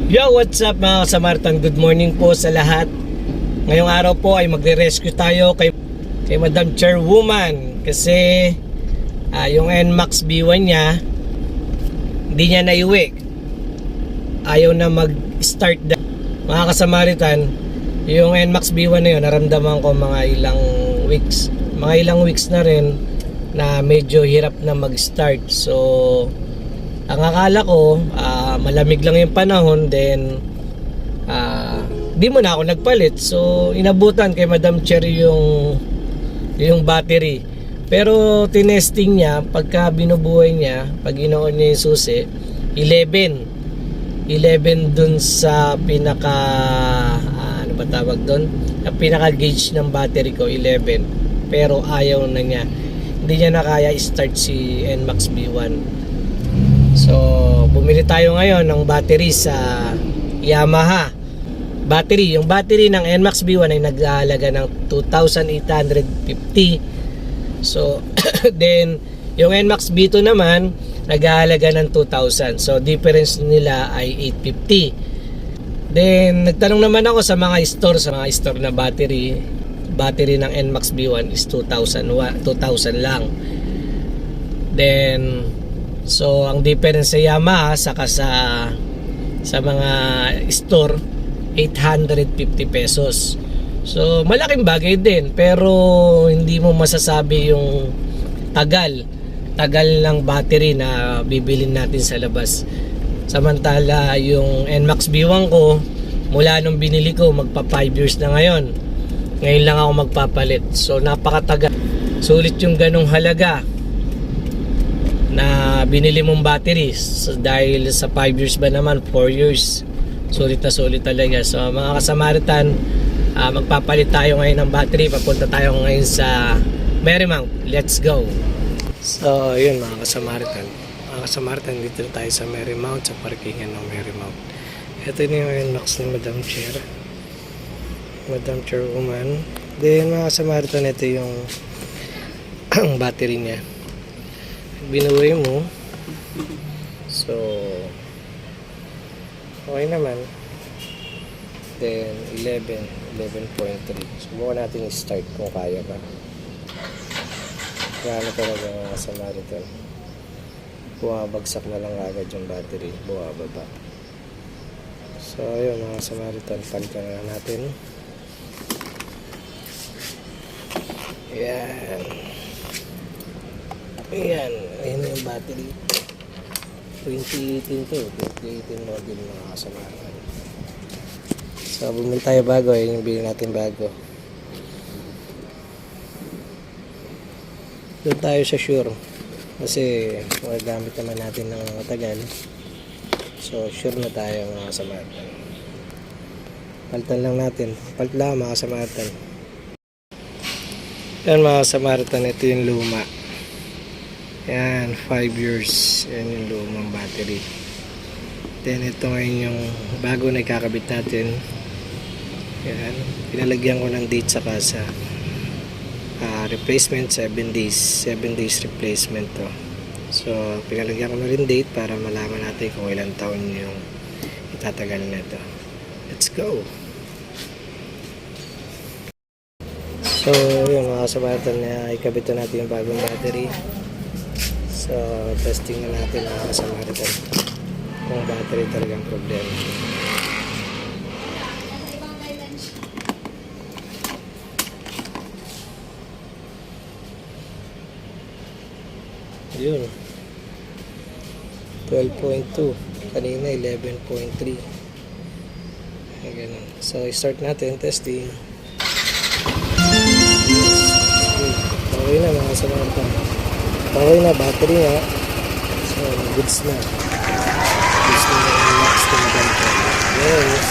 Yo, what's up mga kasamartan? Good morning po sa lahat. Ngayong araw po ay magre-rescue tayo kay Madam Chairwoman kasi yung NMAX B1 niya hindi niya naiuwi. Ayaw na mag-start mga kasamaritan. Yung NMAX B1 na yun, naramdaman ko mga ilang weeks na rin na medyo hirap na mag-start. So ang akala ko malamig lang yung panahon, then di mo na ako nagpalit. So inabutan kay Madam Cherry yung battery, pero tinesting niya, pagka binubuhay niya, pag inoon niya yung susi, 11 dun sa pinaka ano ba tawag dun, ang pinaka gauge ng battery ko 11, pero ayaw na niya, hindi niya na kaya start si NMAX B1. So bumili tayo ngayon ng battery sa Yamaha battery. Yung battery ng NMAX B1 ay nag-aalaga ng 2,850. So then yung NMAX B2 naman nag-aalaga ng 2,000. So difference nila ay 850. Then nagtanong naman ako sa mga store na battery ng NMAX B1 is 2,000 lang. Then so ang difference sa Yamaha saka sa mga store 850 pesos. So malaking bagay din, pero hindi mo masasabi yung tagal ng battery na bibilin natin sa labas. Samantala yung NMAX B1 ko, mula nung binili ko magpa 5 years na ngayon lang ako magpapalit. So napakatagal. Sulit yung ganong halaga na binili mong battery. So, dahil sa 5 years ba naman, 4 years, sulit na sulit talaga. So mga kasamaritan, magpapalit tayo ngayon ng battery. Papunta tayo ngayon sa Marymount. Let's go. So yun mga kasamaritan, dito na tayo sa Marymount, sa parkingan ng Marymount. Ito na yung NMAX ni Madam Chairwoman. Then mga kasamaritan, ito yung battery niya. Binuhay mo, so okay naman. Then 11.3. Subukan natin i-start kung kaya ba. Gano'n talaga mga kasamaritan, bumabagsak na lang agad yung battery, bumababa. So ayun mga kasamaritan, palitan na natin. Ayan yung battery. 2018 to, 2018 model mga kasamahan. So bumili tayo bago, yun yung bili natin bago. Doon tayo sa Sure kasi magagamit naman natin ng matagal. So Sure na tayo mga kasamahan. Palitan lang natin, palit lang mga kasamahan. Yan mga kasamahan, ito yung luma. Yan, 5 years. Yan yung lumang battery. Then ito ngayon yung bago na ikakabit natin. Yan, pinalagyan ko ng date sa kasa. Replacement 7 days. 7 days replacement to. So pinalagyan ko na rin date para malaman natin kung ilang taon yung itatagal na ito. Let's go! So yun mga kasamatan, na ikabit na natin yung bagong battery. So testing na natin mga kasamaritan kung battery talagang problema. Yun, 12.2, kanina 11.3. Ganun. So start natin testing. Okay na mga kasamaritan, okay na battery nga. So goods na yung NMAX na ganito. Yes.